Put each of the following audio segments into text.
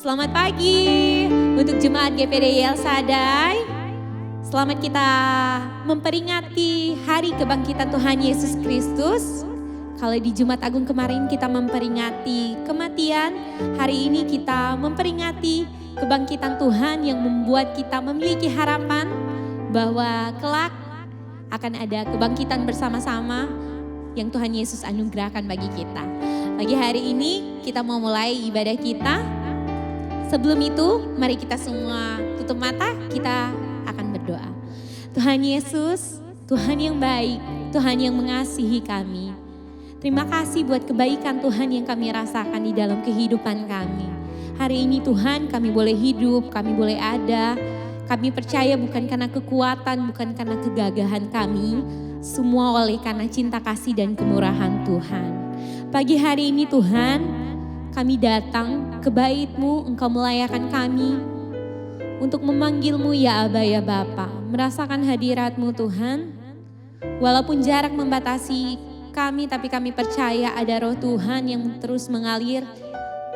Selamat pagi untuk Jemaat GPD El Shaddai. Selamat kita memperingati hari kebangkitan Tuhan Yesus Kristus. Kalau di Jumat Agung kemarin kita memperingati kematian, hari ini kita memperingati kebangkitan Tuhan yang membuat kita memiliki harapan bahwa kelak akan ada kebangkitan bersama-sama yang Tuhan Yesus anugerahkan bagi kita. Pagi hari ini kita mau mulai ibadah kita. Sebelum itu, mari kita semua tutup mata, kita akan berdoa. Tuhan Yesus, Tuhan yang baik, Tuhan yang mengasihi kami. Terima kasih buat kebaikan Tuhan yang kami rasakan di dalam kehidupan kami. Hari ini Tuhan kami boleh hidup, kami boleh ada. Kami percaya bukan karena kekuatan, bukan karena kegagahan kami. Semua oleh karena cinta kasih dan kemurahan Tuhan. Pagi hari ini Tuhan, kami datang ke bait-Mu, Engkau melayakkan kami untuk memanggil-Mu ya Aba ya Bapa. Merasakan hadirat-Mu Tuhan. Walaupun jarak membatasi kami, tapi kami percaya ada roh Tuhan yang terus mengalir.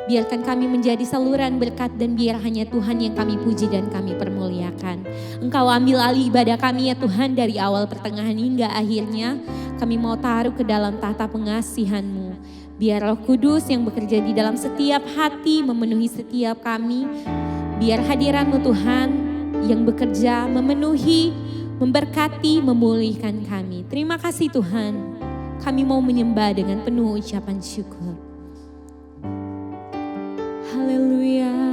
Biarkan kami menjadi saluran berkat dan biar hanya Tuhan yang kami puji dan kami permuliakan. Engkau ambil alih ibadah kami ya Tuhan dari awal pertengahan hingga akhirnya. Kami mau taruh ke dalam tahta pengasihan-Mu. Biar Roh Kudus yang bekerja di dalam setiap hati memenuhi setiap kami. Biar hadirat-Mu Tuhan yang bekerja memenuhi, memberkati, memulihkan kami. Terima kasih Tuhan. Kami mau menyembah dengan penuh ucapan syukur. Haleluya.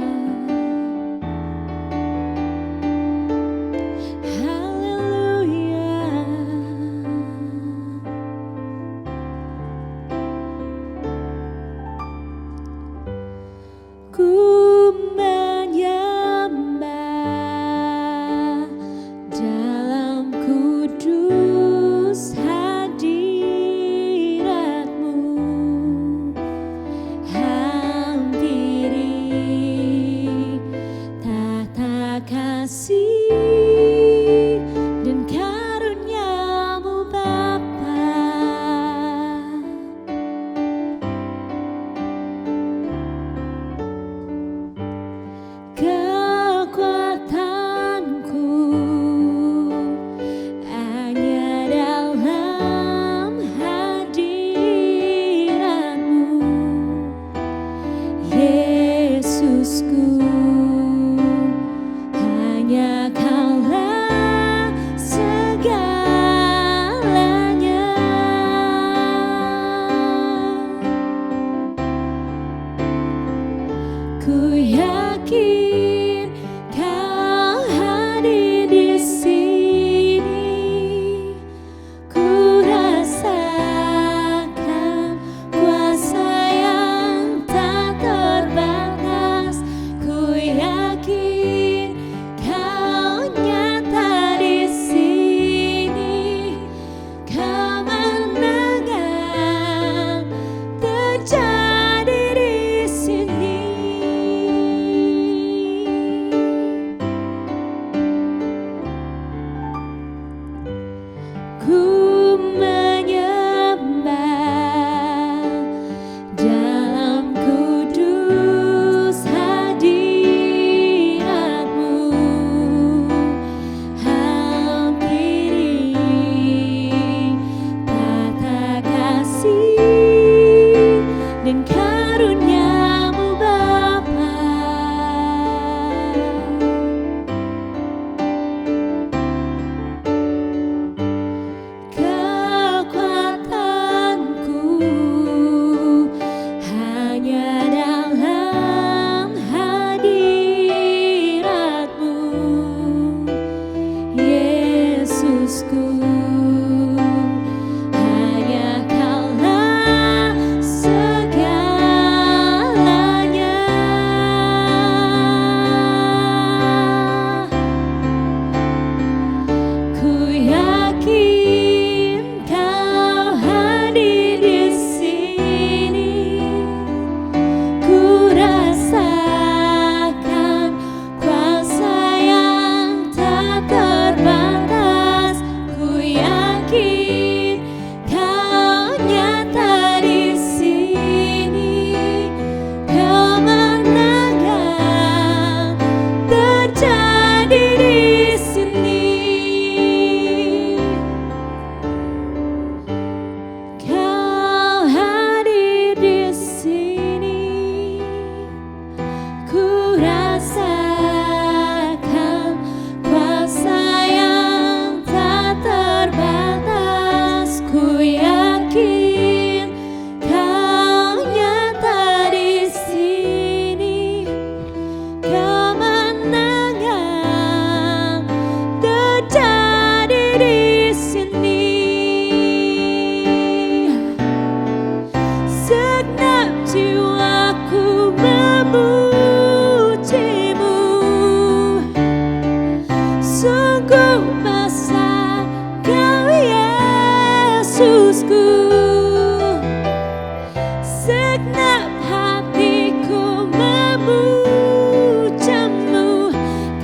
segenap hatiku memujamu.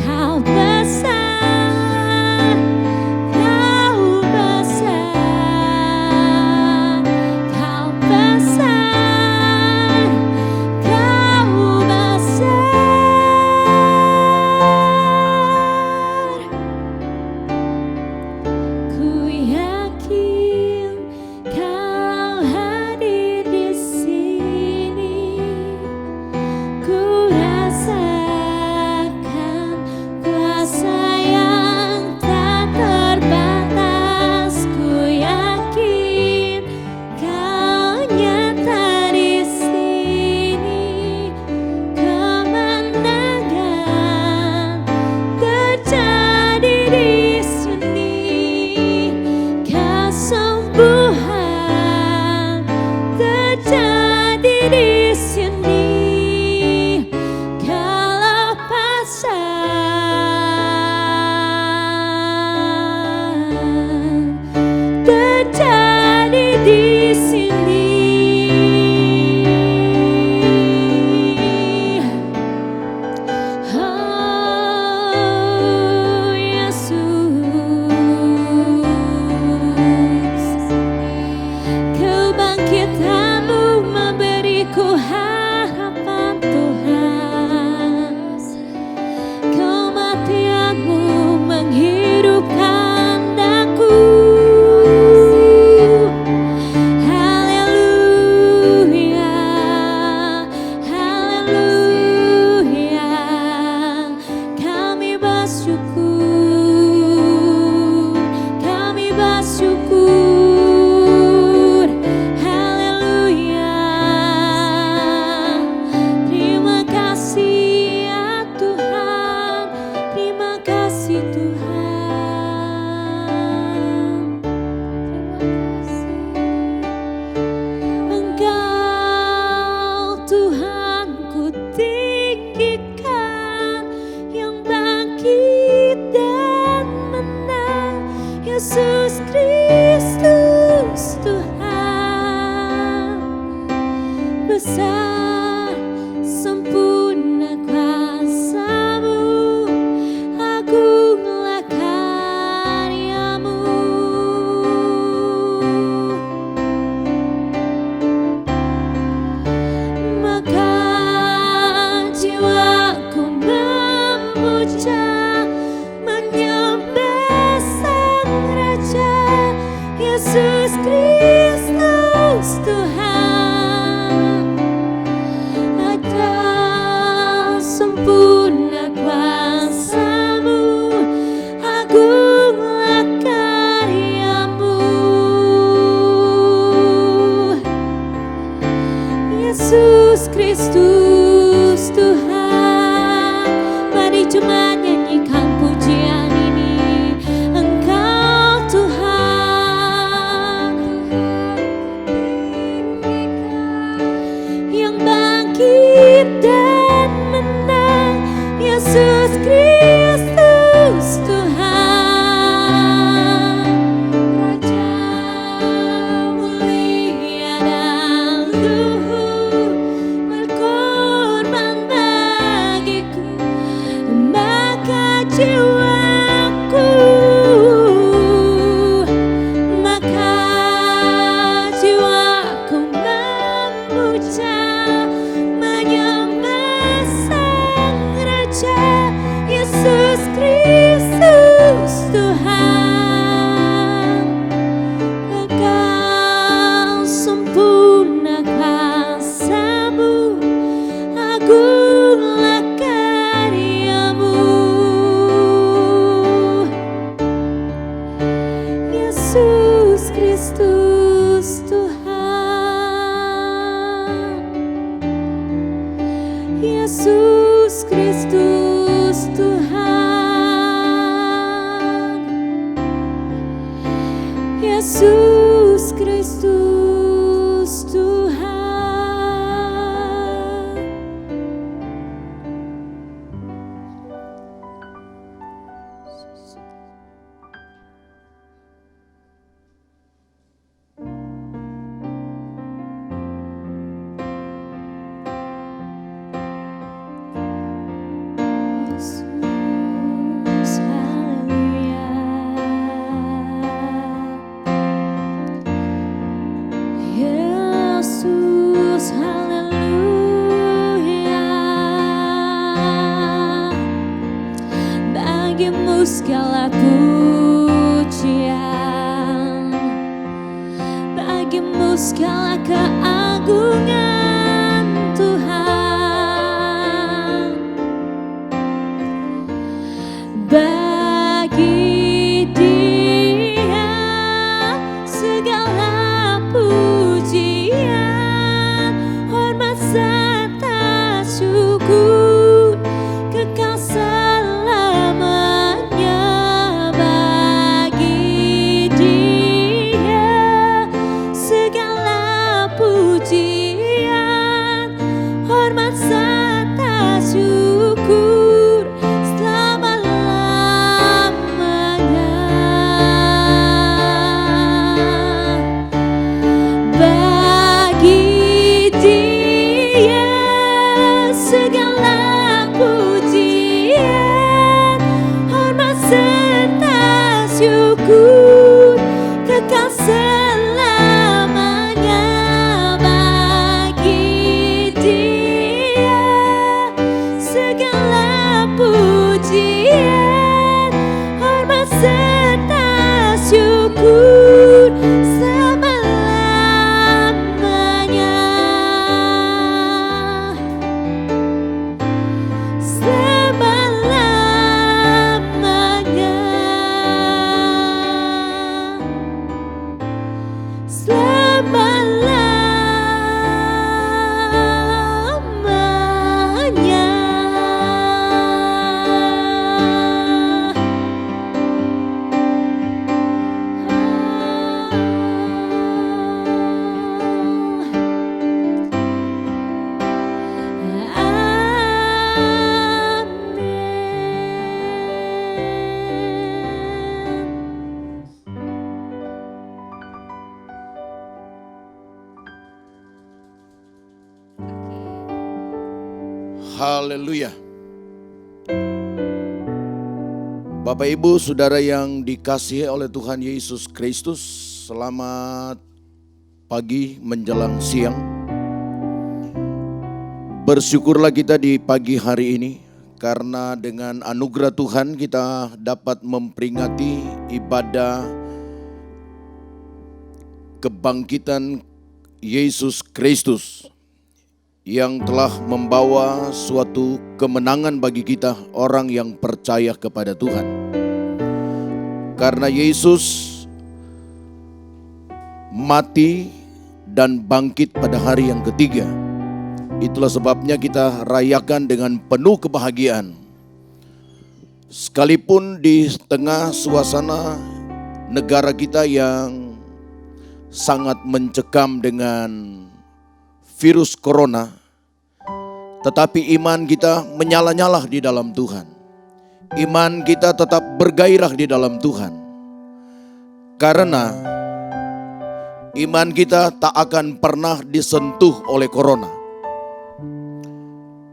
Kau besar, kau besar, kau besar, kau besar. Ku yakin kau hadir di sini. Ku rasakan kuasa yang tak terbatas. Ku yakin kau nyata di sini. Kemenangan terjadi di sini. Kesembuhan terjadi di sini. Kelepasan terjadi di sini. Oh Yesus, kebangkitan-Mu memberiku harapan Tuhan. Kematian-Mu menghidupkan daku. Haleluya, haleluya, kami bersyukur, kami bersyukur. Haleluya, terima kasih ya Tuhan, terima kasih Tuhan. Terima kasih. Engkau Tuhan ku tinggikan, yang bangkit dan menang. Yesus Kristus Tuhan, besar sempurna kuasa-Mu, agunglah karya-Mu. Maka jiwaku memuja, menyembah Sang Raja, Yesus Kristus Tuhan. Ada sempurna kuasa-Mu, agunglah karya-Mu. Yesus Kristus Tuhan, mari jemaat nyanyikan pujian ini. Engkau Tuhan, yang bangkit dan menang. Yesus Kristus Tuhan, Raja mulia dan luhur, berkorban bagiku. Maka jiwaku, maka jiwaku memuja, menyembah Sang Raja, Yesus Kristus Tuhan. Engkau sempurna kuasa-Mu, agunglah karya-Mu. Yesus Kristus Tuhan, Yesus Kristus Tuhan, Yesus Kristus Tuhan. segala pujian, bagimu segala keagungan Tuhan. Bagi Dia segala pujian, hormat serta syukur kekal selamanya. Bagi Dia segala pujian, hormat serta syukur selama-lamanya. Bagi Dia segala pujian, hormat serta syukur kekal selamanya. Bagi Dia segala pujian, hormat serta syukur selama-lamanya. Selama-lamanya. Selama-lamanya. Haleluya. Bapak Ibu Saudara yang dikasihi oleh Tuhan Yesus Kristus, selamat pagi menjelang siang. Bersyukurlah kita di pagi hari ini karena dengan anugerah Tuhan kita dapat memperingati ibadah kebangkitan Yesus Kristus yang telah membawa suatu kemenangan bagi kita orang yang percaya kepada Tuhan. Karena Yesus mati dan bangkit pada hari yang ketiga, itulah sebabnya kita rayakan dengan penuh kebahagiaan. Sekalipun di tengah suasana negara kita yang sangat mencekam dengan virus corona, tetapi iman kita menyala-nyala di dalam Tuhan. Iman kita tetap bergairah di dalam Tuhan. Karena iman kita tak akan pernah disentuh oleh corona.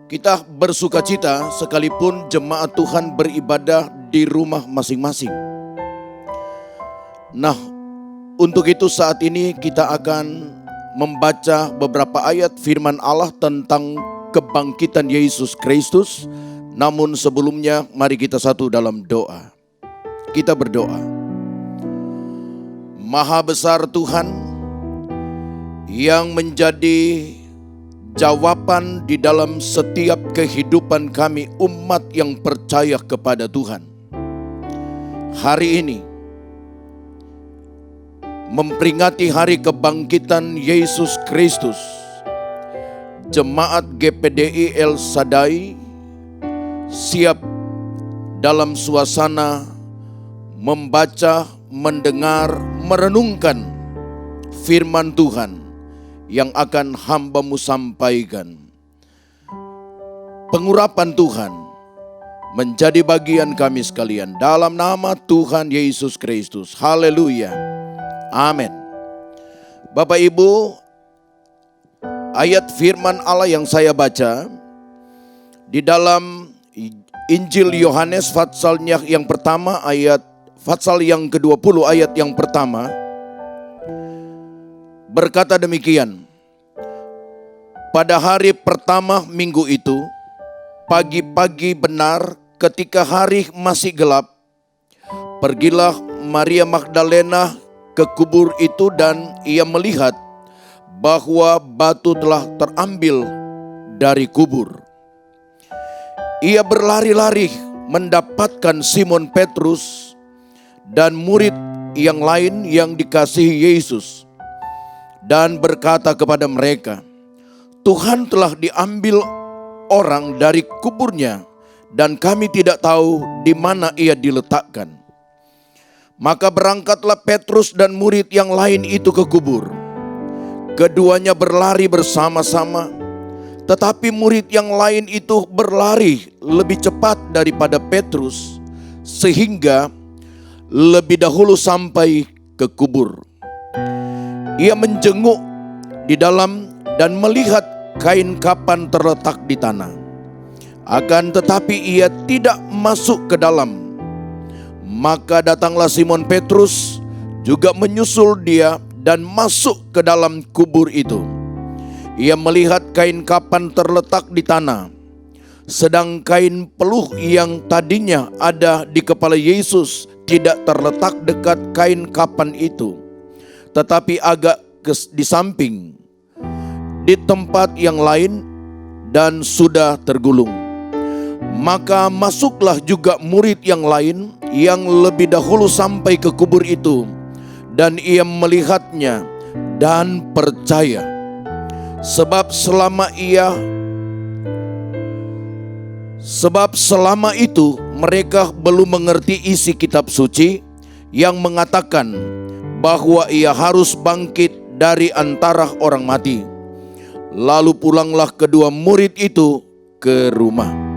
Kita bersukacita sekalipun jemaat Tuhan beribadah di rumah masing-masing. Nah, untuk itu saat ini kita akan membaca beberapa ayat firman Allah tentang kebangkitan Yesus Kristus. Namun sebelumnya mari kita satu dalam doa. Kita berdoa. Maha besar Tuhan yang menjadi jawaban di dalam setiap kehidupan kami umat yang percaya kepada Tuhan. Hari ini memperingati hari kebangkitan Yesus Kristus, Jemaat GPDI El Shaddai siap dalam suasana membaca, mendengar, merenungkan firman Tuhan yang akan hamba-Mu sampaikan. Pengurapan Tuhan menjadi bagian kami sekalian dalam nama Tuhan Yesus Kristus. Haleluya. Amin. Bapak Ibu, ayat firman Allah yang saya baca di dalam Injil Yohanes passalnya yang pertama pasal yang ke-20 ayat yang pertama berkata demikian. Pada hari pertama minggu itu, pagi-pagi benar ketika hari masih gelap, Pergilah Maria Magdalena ke kubur itu dan ia melihat bahwa batu telah terambil dari kubur. Ia berlari-lari mendapatkan Simon Petrus dan murid yang lain yang dikasihi Yesus dan berkata kepada mereka, "Tuhan telah diambil orang dari kuburnya dan kami tidak tahu di mana ia diletakkan." Maka berangkatlah Petrus dan murid yang lain itu ke kubur. Keduanya berlari bersama-sama, tetapi murid yang lain itu berlari lebih cepat daripada Petrus, sehingga lebih dahulu sampai ke kubur. Ia menjenguk di dalam dan melihat kain kapan terletak di tanah. Akan tetapi ia tidak masuk ke dalam. Maka datanglah Simon Petrus juga menyusul dia dan masuk ke dalam kubur itu. Ia melihat kain kapan terletak di tanah, sedang kain peluh yang tadinya ada di kepala Yesus tidak terletak dekat kain kapan itu, tetapi agak di samping, di tempat yang lain dan sudah tergulung. Maka masuklah juga murid yang lain yang lebih dahulu sampai ke kubur itu, dan ia melihatnya dan percaya. Sebab selama itu mereka belum mengerti isi kitab suci yang mengatakan bahwa ia harus bangkit dari antara orang mati. Lalu pulanglah kedua murid itu ke rumah.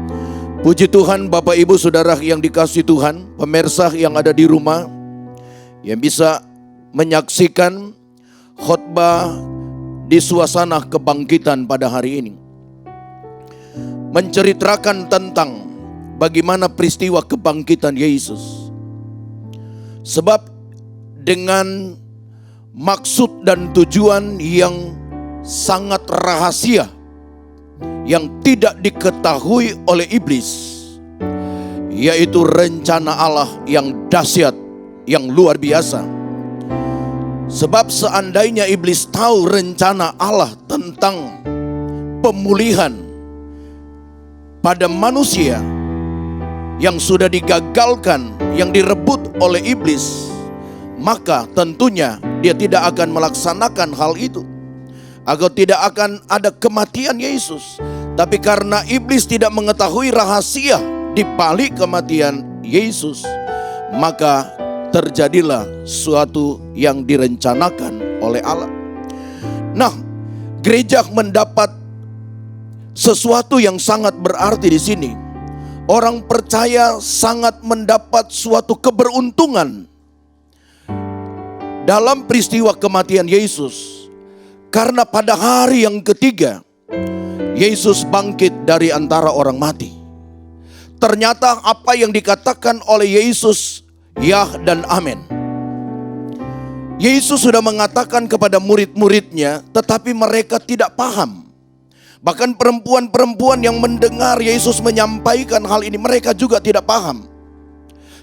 Puji Tuhan, Bapak Ibu Saudara yang dikasihi Tuhan, pemirsa yang ada di rumah, yang bisa menyaksikan khotbah di suasana kebangkitan pada hari ini, menceritakan tentang bagaimana peristiwa kebangkitan Yesus. Sebab dengan maksud dan tujuan yang sangat rahasia, yang tidak diketahui oleh iblis, yaitu rencana Allah yang dahsyat, yang luar biasa. Sebab seandainya iblis tahu rencana Allah tentang pemulihan pada manusia yang sudah digagalkan, yang direbut oleh iblis, maka tentunya dia tidak akan melaksanakan hal itu, agar tidak akan ada kematian Yesus. Tapi karena iblis tidak mengetahui rahasia di balik kematian Yesus, maka terjadilah suatu yang direncanakan oleh Allah. Nah, gereja mendapat sesuatu yang sangat berarti di sini. Orang percaya sangat mendapat suatu keberuntungan dalam peristiwa kematian Yesus. Karena pada hari yang ketiga, Yesus bangkit dari antara orang mati. Ternyata apa yang dikatakan oleh Yesus, ya dan amin. Yesus sudah mengatakan kepada murid-muridnya, tetapi mereka tidak paham. Bahkan perempuan-perempuan yang mendengar Yesus menyampaikan hal ini, mereka juga tidak paham.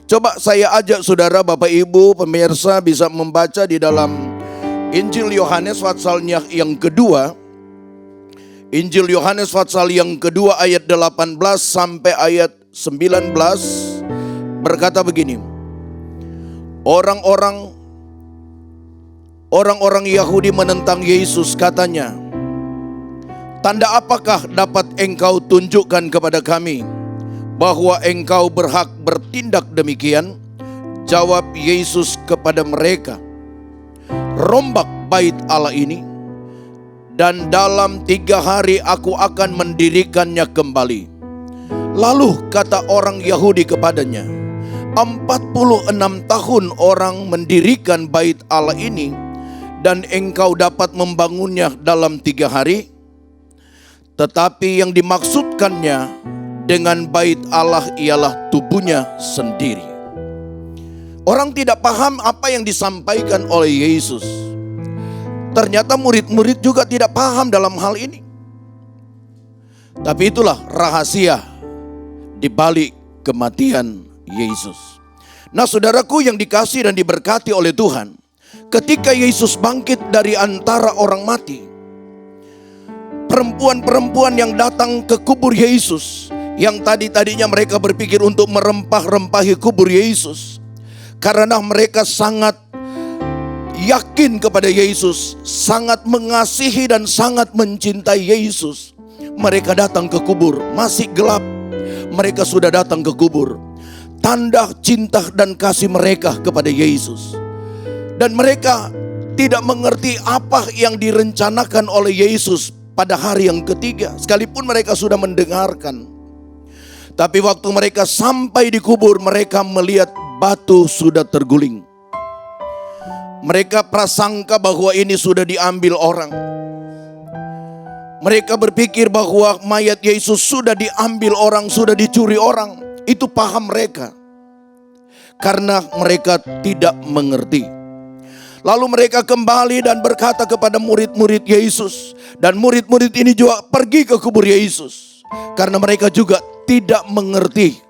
Coba saya ajak saudara, Bapak Ibu, pemirsa bisa membaca di dalam Injil Yohanes pasalnya yang kedua. Injil Yohanes pasal yang kedua ayat 18 sampai ayat 19 berkata begini. Orang-orang Yahudi menentang Yesus, katanya, "Tanda apakah dapat engkau tunjukkan kepada kami bahwa engkau berhak bertindak demikian?" Jawab Yesus kepada mereka, "Rombak bait Allah ini, dan dalam 3 hari aku akan mendirikannya kembali." Lalu kata orang Yahudi kepadanya, 46 tahun orang mendirikan bait Allah ini, dan engkau dapat membangunnya dalam 3 hari? Tetapi yang dimaksudkannya dengan bait Allah ialah tubuhnya sendiri. Orang tidak paham apa yang disampaikan oleh Yesus. Ternyata murid-murid juga tidak paham dalam hal ini. Tapi itulah rahasia di balik kematian Yesus. Nah saudaraku yang dikasihi dan diberkati oleh Tuhan, ketika Yesus bangkit dari antara orang mati, perempuan-perempuan yang datang ke kubur Yesus, yang tadinya mereka berpikir untuk merempah-rempahi kubur Yesus, karena mereka sangat yakin kepada Yesus, sangat mengasihi dan sangat mencintai Yesus, mereka datang ke kubur. Masih gelap, mereka sudah datang ke kubur. Tanda cinta dan kasih mereka kepada Yesus. Dan mereka tidak mengerti apa yang direncanakan oleh Yesus pada hari yang ketiga, sekalipun mereka sudah mendengarkan. Tapi waktu mereka sampai di kubur, mereka melihat batu sudah terguling. Mereka prasangka bahwa ini sudah diambil orang. Mereka berpikir bahwa mayat Yesus sudah diambil orang, sudah dicuri orang. Itu paham mereka, karena mereka tidak mengerti. Lalu mereka kembali dan berkata kepada murid-murid Yesus. Dan murid-murid ini juga pergi ke kubur Yesus, karena mereka juga tidak mengerti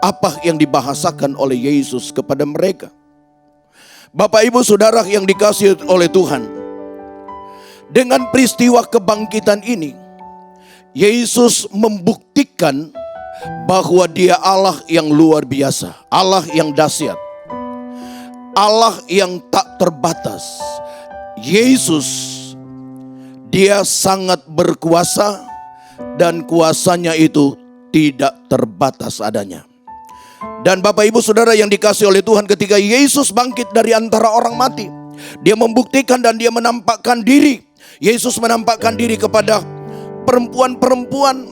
apa yang dibahasakan oleh Yesus kepada mereka. Bapak ibu saudara yang dikasihi oleh Tuhan, dengan peristiwa kebangkitan ini, Yesus membuktikan bahwa Dia Allah yang luar biasa, Allah yang dahsyat, Allah yang tak terbatas. Yesus, Dia sangat berkuasa dan kuasanya itu tidak terbatas adanya. Dan Bapak ibu saudara yang dikasihi oleh Tuhan, ketika Yesus bangkit dari antara orang mati, Dia membuktikan dan Dia menampakkan diri. Yesus menampakkan diri kepada perempuan-perempuan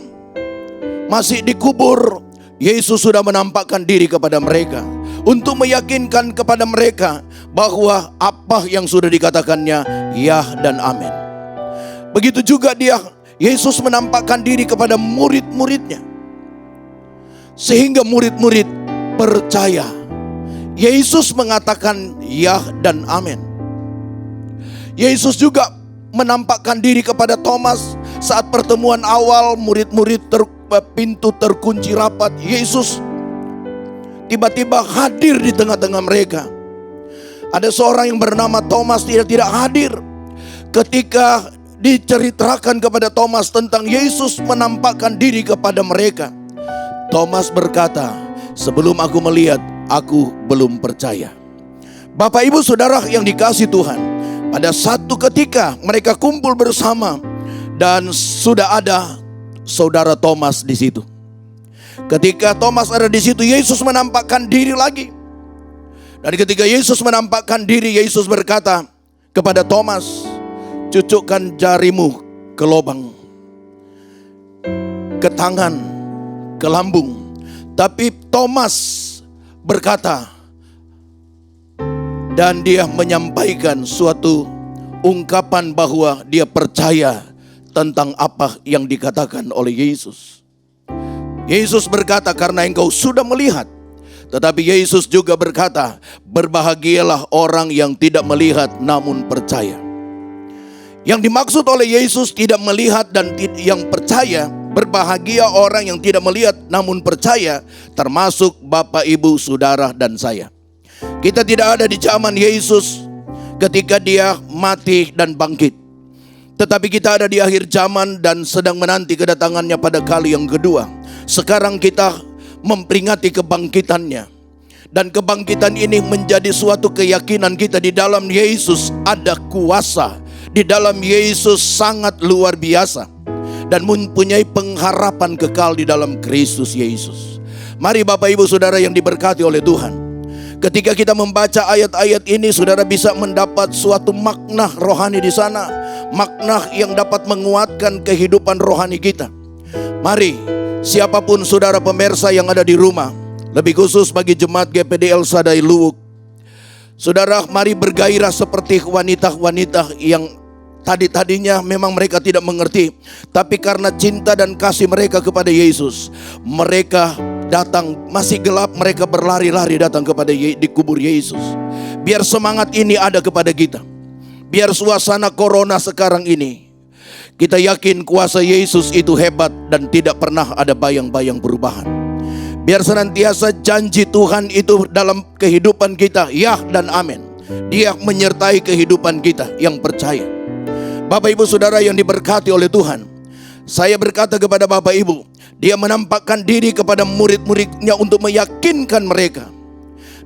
masih di kubur. Yesus sudah menampakkan diri kepada mereka untuk meyakinkan kepada mereka bahwa apa yang sudah dikatakannya ya dan amin. Begitu juga Yesus menampakkan diri kepada murid-muridnya, sehingga murid-murid percaya. Yesus mengatakan ya dan amin. Yesus juga menampakkan diri kepada Thomas saat pertemuan awal, murid-murid pintu terkunci rapat. Yesus tiba-tiba hadir di tengah-tengah mereka. Ada seorang yang bernama Thomas tidak hadir. Ketika diceritakan kepada Thomas tentang Yesus menampakkan diri kepada mereka, Thomas berkata, sebelum aku melihat, aku belum percaya. Bapak ibu saudara yang dikasihi Tuhan, pada satu ketika mereka kumpul bersama dan sudah ada saudara Thomas di situ. Ketika Thomas ada di situ, Yesus menampakkan diri lagi. Dan ketika Yesus menampakkan diri, Yesus berkata kepada Thomas, cucukkan jarimu ke lubang, ke tangan, ke lambung. Tapi Thomas berkata, dan dia menyampaikan suatu ungkapan bahwa dia percaya tentang apa yang dikatakan oleh Yesus. Yesus berkata, karena engkau sudah melihat. Tetapi Yesus juga berkata, berbahagialah orang yang tidak melihat namun percaya. Yang dimaksud oleh Yesus tidak melihat dan yang percaya, berbahagia orang yang tidak melihat namun percaya, termasuk Bapak, Ibu, Saudara dan saya. Kita tidak ada di zaman Yesus ketika Dia mati dan bangkit. Tetapi kita ada di akhir zaman dan sedang menanti kedatangannya pada kali yang kedua. Sekarang kita memperingati kebangkitannya. Dan kebangkitan ini menjadi suatu keyakinan kita. Di dalam Yesus ada kuasa. Di dalam Yesus sangat luar biasa. Dan mempunyai pengharapan kekal di dalam Kristus Yesus. Mari Bapak Ibu Saudara yang diberkati oleh Tuhan, ketika kita membaca ayat-ayat ini, saudara bisa mendapat suatu makna rohani di sana. Makna yang dapat menguatkan kehidupan rohani kita. Mari, siapapun saudara pemirsa yang ada di rumah, lebih khusus bagi jemaat GPD El Shaddai Luwuk, saudara mari bergairah seperti wanita-wanita yang tadinya memang mereka tidak mengerti. Tapi karena cinta dan kasih mereka kepada Yesus, mereka datang, masih gelap, mereka berlari-lari datang kepada di kubur Yesus. Biar semangat ini ada kepada kita. Biar suasana corona sekarang ini, kita yakin kuasa Yesus itu hebat dan tidak pernah ada bayang-bayang perubahan. Biar senantiasa janji Tuhan itu dalam kehidupan kita, ya dan amin. Dia menyertai kehidupan kita yang percaya. Bapak Ibu Saudara yang diberkati oleh Tuhan, saya berkata kepada Bapak Ibu, Dia menampakkan diri kepada murid-muridnya untuk meyakinkan mereka.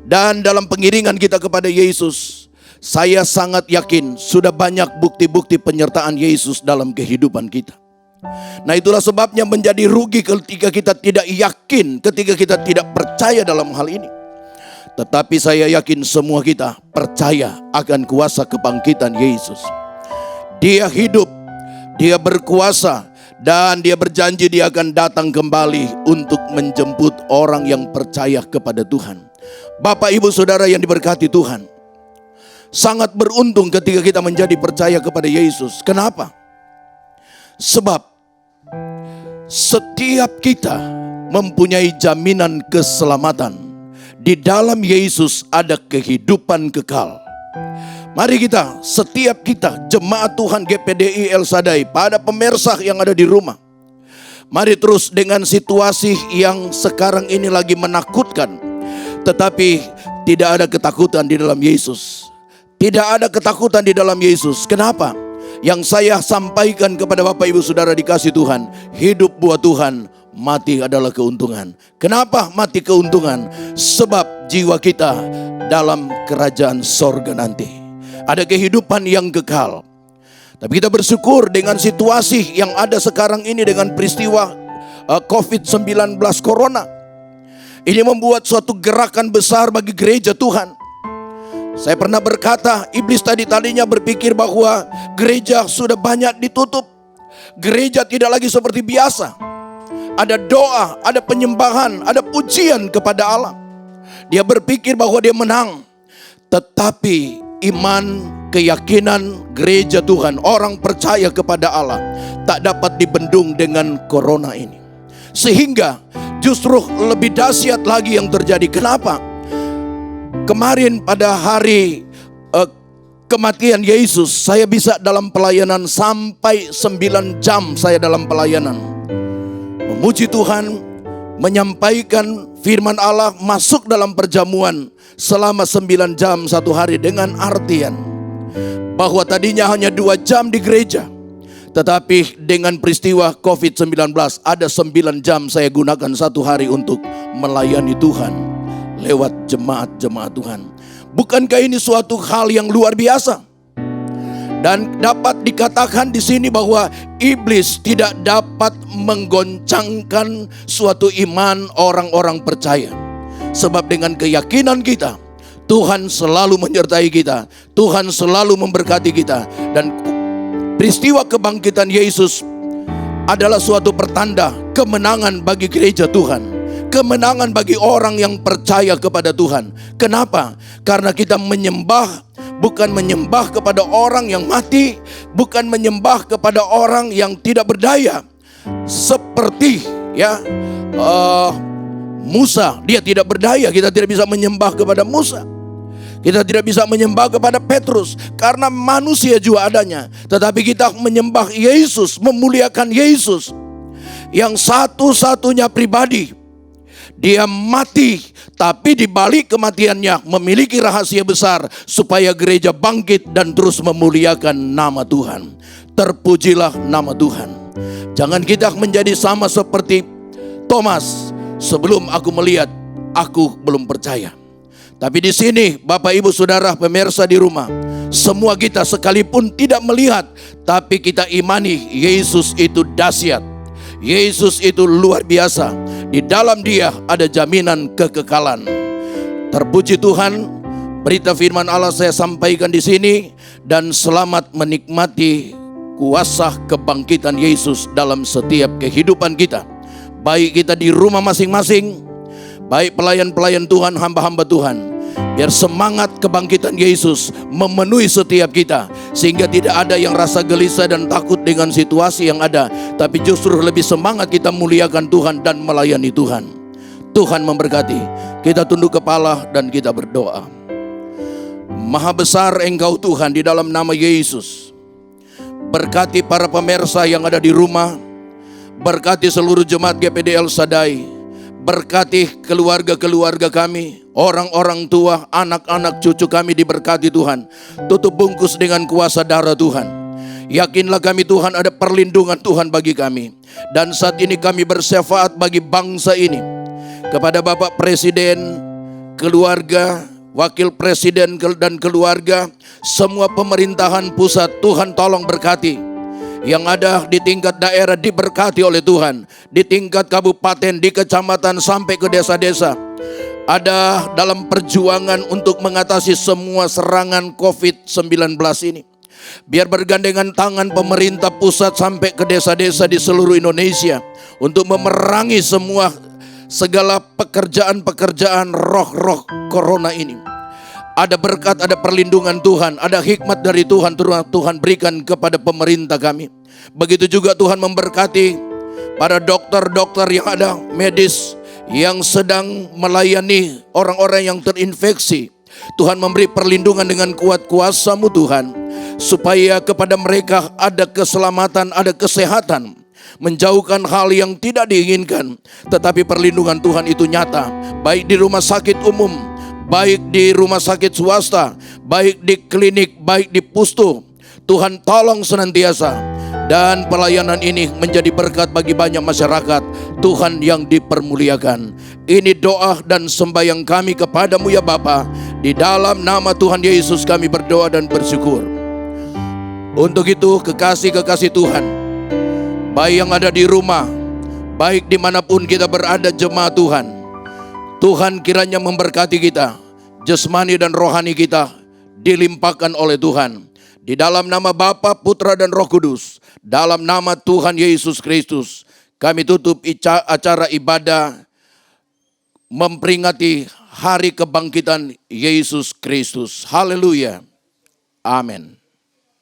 Dan dalam pengiringan kita kepada Yesus, saya sangat yakin sudah banyak bukti-bukti penyertaan Yesus dalam kehidupan kita. Nah, itulah sebabnya menjadi rugi ketika kita tidak yakin, ketika kita tidak percaya dalam hal ini. Tetapi saya yakin semua kita percaya akan kuasa kebangkitan Yesus. Dia hidup, Dia berkuasa, dan Dia berjanji Dia akan datang kembali untuk menjemput orang yang percaya kepada Tuhan. Bapak Ibu Saudara yang diberkati Tuhan, sangat beruntung ketika kita menjadi percaya kepada Yesus. Kenapa? Sebab setiap kita mempunyai jaminan keselamatan. Di dalam Yesus ada kehidupan kekal. Mari kita, setiap kita, jemaat Tuhan GPDI El Shaddai, pada pemirsa yang ada di rumah, mari terus dengan situasi yang sekarang ini lagi menakutkan, tetapi tidak ada ketakutan di dalam Yesus. Tidak ada ketakutan di dalam Yesus. Kenapa? Yang saya sampaikan kepada Bapak Ibu Saudara dikasih Tuhan, hidup buat Tuhan, mati adalah keuntungan. Kenapa mati keuntungan? Sebab jiwa kita dalam kerajaan sorga nanti. Ada kehidupan yang kekal. Tapi kita bersyukur dengan situasi yang ada sekarang ini, dengan peristiwa COVID-19 Corona. Ini membuat suatu gerakan besar bagi gereja Tuhan. Saya pernah berkata, iblis tadinya berpikir bahwa gereja sudah banyak ditutup. Gereja tidak lagi seperti biasa. Ada doa, ada penyembahan, ada pujian kepada Allah. Dia berpikir bahwa dia menang. Tetapi iman, keyakinan gereja Tuhan, orang percaya kepada Allah, tak dapat dibendung dengan corona ini. Sehingga justru lebih dahsyat lagi yang terjadi. Kenapa? Kemarin pada hari kematian Yesus, saya bisa dalam pelayanan sampai 9 jam saya dalam pelayanan. Memuji Tuhan, menyampaikan firman Allah, masuk dalam perjamuan selama 9 jam satu hari, dengan artian bahwa tadinya hanya 2 jam di gereja. Tetapi dengan peristiwa COVID-19 ada 9 jam saya gunakan satu hari untuk melayani Tuhan lewat jemaat-jemaat Tuhan. Bukankah ini suatu hal yang luar biasa? Dan dapat dikatakan di sini bahwa iblis tidak dapat menggoncangkan suatu iman orang-orang percaya. Sebab dengan keyakinan kita, Tuhan selalu menyertai kita, Tuhan selalu memberkati kita. Dan peristiwa kebangkitan Yesus adalah suatu pertanda kemenangan bagi gereja Tuhan, kemenangan bagi orang yang percaya kepada Tuhan. Kenapa? Karena kita menyembah, bukan menyembah kepada orang yang mati, bukan menyembah kepada orang yang tidak berdaya. Seperti Musa, dia tidak berdaya, kita tidak bisa menyembah kepada Musa. Kita tidak bisa menyembah kepada Petrus karena manusia juga adanya. Tetapi kita menyembah Yesus, memuliakan Yesus yang satu-satunya pribadi. Dia mati, tapi di balik kematiannya memiliki rahasia besar supaya gereja bangkit dan terus memuliakan nama Tuhan. Terpujilah nama Tuhan. Jangan kita menjadi sama seperti Thomas. Sebelum aku melihat, aku belum percaya. Tapi di sini Bapak Ibu Saudara pemirsa di rumah, semua kita sekalipun tidak melihat, tapi kita imani Yesus itu dahsyat. Yesus itu luar biasa. Di dalam Dia ada jaminan kekekalan. Terpuji Tuhan, berita firman Allah saya sampaikan di sini, dan selamat menikmati kuasa kebangkitan Yesus dalam setiap kehidupan kita. Baik kita di rumah masing-masing, baik pelayan-pelayan Tuhan, hamba-hamba Tuhan. Biar semangat kebangkitan Yesus memenuhi setiap kita, sehingga tidak ada yang rasa gelisah dan takut dengan situasi yang ada, tapi justru lebih semangat kita muliakan Tuhan dan melayani Tuhan. Tuhan memberkati. Kita tunduk kepala dan kita berdoa. Maha besar Engkau Tuhan, di dalam nama Yesus, berkati para pemirsa yang ada di rumah, berkati seluruh jemaat GPD El Shaddai, Berkati keluarga-keluarga kami, orang-orang tua, anak-anak cucu kami diberkati Tuhan. Tutup bungkus dengan kuasa darah Tuhan. Yakinlah kami Tuhan ada perlindungan Tuhan bagi kami. Dan saat ini kami bersyafaat bagi bangsa ini. Kepada Bapak Presiden, keluarga, Wakil Presiden dan keluarga, semua pemerintahan pusat Tuhan tolong berkati. Yang ada di tingkat daerah diberkati oleh Tuhan. Di tingkat kabupaten, di kecamatan sampai ke desa-desa. Ada dalam perjuangan untuk mengatasi semua serangan COVID-19 ini. Biar bergandengan tangan pemerintah pusat sampai ke desa-desa di seluruh Indonesia. Untuk memerangi segala pekerjaan-pekerjaan roh-roh corona ini. Ada berkat, ada perlindungan Tuhan, ada hikmat dari Tuhan berikan kepada pemerintah kami. Begitu juga Tuhan memberkati para dokter-dokter yang ada, medis yang sedang melayani orang-orang yang terinfeksi. Tuhan memberi perlindungan dengan kuat kuasa-Mu Tuhan, supaya kepada mereka ada keselamatan, ada kesehatan. Menjauhkan hal yang tidak diinginkan, tetapi perlindungan Tuhan itu nyata, baik di rumah sakit umum, baik di rumah sakit swasta, baik di klinik, baik di pustu. Tuhan tolong senantiasa. Dan pelayanan ini menjadi berkat bagi banyak masyarakat. Tuhan yang dipermuliakan. Ini doa dan sembahyang kami kepadamu ya Bapa. Di dalam nama Tuhan Yesus kami berdoa dan bersyukur. Untuk itu kekasih-kekasih Tuhan, baik yang ada di rumah, baik dimanapun kita berada jemaat Tuhan, Tuhan kiranya memberkati kita, jasmani dan rohani kita dilimpahkan oleh Tuhan. Di dalam nama Bapa, Putra dan Roh Kudus, dalam nama Tuhan Yesus Kristus, kami tutup acara ibadah memperingati hari kebangkitan Yesus Kristus. Haleluya. Amin.